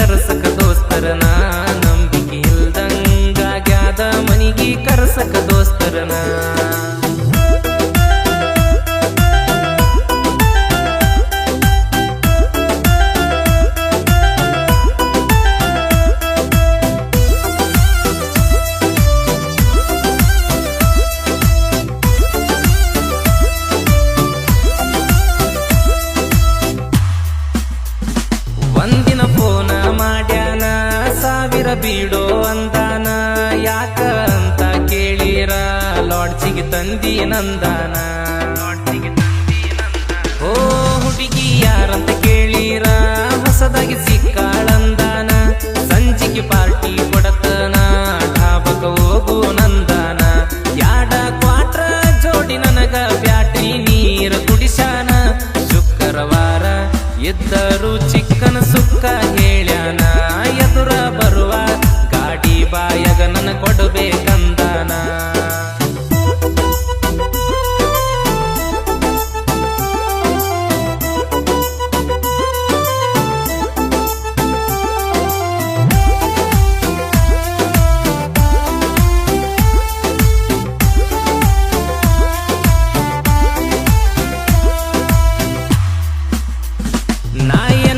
ಕರ್ಸಕ ದೋಸ್ತರನ ನಂಬಿಕೆ ಇಲ್ದಂಗಾಗ್ಯಾದ ಮನಿಗಿ ಕರ್ಸಕ ದೋಸ್ತರನ ಒಂದಿನ ಫೋನ ಮಾಡ್ಯಾನ ಸಾವಿರ ಬೀಡೋ ಅಂದಾನ ಯಾಕ ಅಂತ ಕೇಳಿರ ಲಾಡ್ಜಿಗೆ ತಂದಿ ನಂದಾನ ಓ ಹುಡುಗಿ ಯಾರಂತ ಕೇಳಿರ ಹೊಸದಾಗಿ ಸಿಕ್ಕಾಳಂದಾನ ಸಂಜಿಗೆ ಪಾರ್ಟಿ ಕೊಡತನ ಢಾಬಕ ಹೋಗು ನಂದಾನ ಯಾಡ ಕ್ವಾಟ್ರ ಜೋಡಿ ನನಗ ಬ್ಯಾಟ್ರಿ ನೀರ ಕುಡಿಸಾನ ಶುಕ್ರವಾರ ಎದ್ದರು ಚಿಕ್ಕನ ಸುಕ್ಕ ಹೇಳ್ಯಾನ ಎದುರ ಬರುವ ಗಾಡಿ ಬಾಯಗ ನನ್ನ ಕೊಡಬೇಕಂದಾನ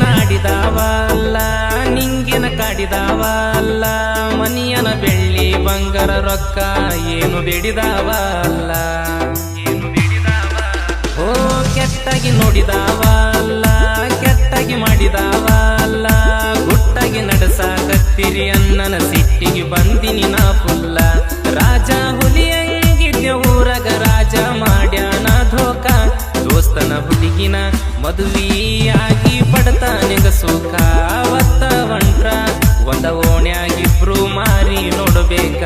ನಾಯನಾಡಿದಾವಲ್ಲ ನಿಂಗೆನ ಕಾಡಿದಾವಲ್ಲ ಮನಿಯನ ಬೆಳ್ಳಿ ಬಂಗಾರ ರೊಕ್ಕ ಏನು ಬೇಡಿದಾವಲ್ಲ ಓ ಕೆಟ್ಟಾಗಿ ನೋಡಿದಾವಲ್ಲ ಕೆಟ್ಟಾಗಿ ಮಾಡಿದಾವಲ್ಲ ಗುಟ್ಟಾಗಿ ನಡೆಸಾಕತ್ತೀರಿ ಅನ್ನನ ಸಿಟ್ಟಿಗೆ ಬಂದಿನಿ ನಾ ಫುಲ್ಲ ರಾಜ ಹುಲಿಯಂಗಿದ್ಯ ಊರಗ ರಾಜ ಮಾಡ್ಯಾನ ಧೋಕ ದೋಸ್ತನ ಹುಡುಗಿನ ಮದುವೆಯಾಗಿ ಪಡ್ತಾನೆಗ ಸುಖ ಅವತ್ತ ಹೊಂಟ್ರ ಒಂದ ಓಣ್ಯಾಗಿಬ್ರು ಮಾರಿ ನೋಡಬೇಕ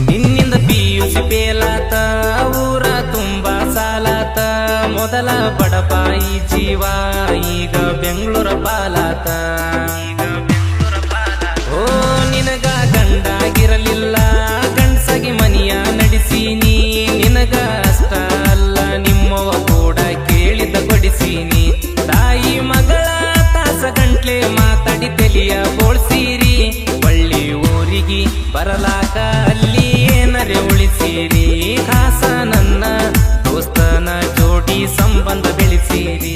ನಿನ್ನಿಂದ ಪಿಯುಸಿ ಬೇಲಾತ ಊರ ತುಂಬಾ ಸಾಲಾತ ಮೊದಲ ಬಡಪಾಯಿ ಜೀವ ಈಗ ಬೆಂಗಳೂರ ಪಾಲಾತ ಓ ನಿನಗ ಗಂಡಾಗಿರಲಿಲ್ಲ ಗಂಡ್ಸಾಗಿ ಮನಿಯ ನಡೆಸೀನಿ ನಿನಗ ಅಷ್ಟ ಅಲ್ಲ ನಿಮ್ಮವ ಕೂಡ ಕೇಳಿದ ಕೊಡಿಸೀನಿ ತಾಯಿ ಮಗಳ ತಾಸ ಗಂಟ್ಲೆ ಮಾತಾಡಿ ತಲಿಯ ಬೋಳ್ಸೀರಿ ಒಳ್ಳಿ ಊರಿಗೆ ಬರಲಾಕ ಅಲ್ಲಿ ಏನರೆ ಉಳಿಸಿರಿ ಖಾಸ ನನ್ನ ದೋಸ್ತನ ಜೋಡಿ ಸಂಬಂಧ ಬೆಳೆಸಿರಿ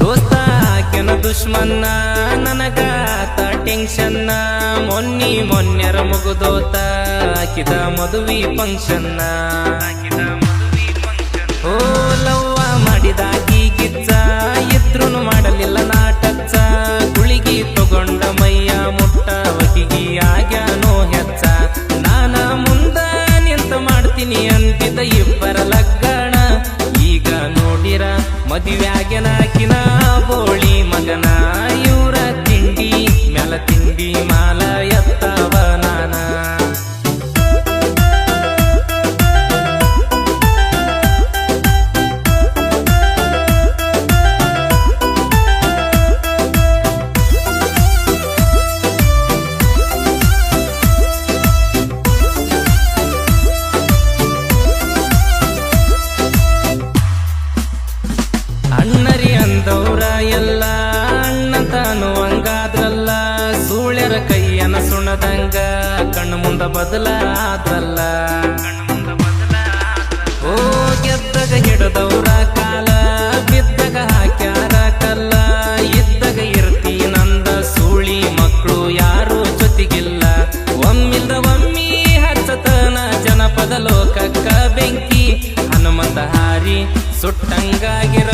ದೋಸ್ತ ಆಕೆನ ದುಶ್ಮನ್ನ ನನಗಾತ ಟೆನ್ಷನ್ನ ಮೊನ್ನೆರ ಮುಗುದೋತ ಆಕಿದ ಮದುವೆ ಫಂಕ್ಷನ್ನ ಓ ಲವ್ವ ಮಾಡಿದಾಕಿ ಕಿಚ್ಚ ಇದ್ರುನು ಮಾಡಲಿಲ್ಲ ನಾಟಚ್ಚ ಗುಳಿಗಿ ತಗೊಂಡ ಮೈಯ ಮುಟ್ಟ ವಕಿಗಿ ಆಗ್ಯಾನೋ ಹೆಚ್ಚ ನಾನ ಮುಂದ ನಿಂತ ಮಾಡ್ತೀನಿ ಅಂತಿದ್ದ ಇಬ್ಬರ ಲಗ್ಗಣ ಈಗ ನೋಡಿರ ಮದುವೆಯಾಗೆನಾಕಿನ ಬೋಳಿ ಮಗನ ಇವ್ರ ತಿಂಡಿ ಮ್ಯಾಲ ತಿಂಡಿ ಮಾಲ ಎತ್ತವ ನಾನ ಅಣ್ಣರಿ ಅಂದವ್ರ ಎಲ್ಲ ಅಣ್ಣಂತಾನು ಹಂಗಾದ್ರಲ್ಲ ಸೂಳ್ಯರ ಕೈಯನ ಸುಣದಂಗ ಕಣ್ಣು ಮುಂದ ಬದಲಾದ್ರಲ್ಲ ಓ ಗೆದ್ದಾಗ ಹಿಡದವ್ರ ಕಾಲ ಬಿದ್ದಾಗ ಹಾಕ್ಯಾರ ಕಲ್ಲ ಇದ್ದಾಗ ಇರ್ತಿ ನಂದ ಸೂಳಿ ಮಕ್ಕಳು ಯಾರು ಜೊತೆಗಿಲ್ಲ ಒಮ್ಮಿಲ್ದ ಒಮ್ಮಿ ಹಚ್ಚತನ ಜನಪದ ಲೋಕಕ್ಕ ಬೆಂಕಿ ಹನುಮಂತ ಹಾರಿ ಸುಟ್ಟಂಗಾಗಿರ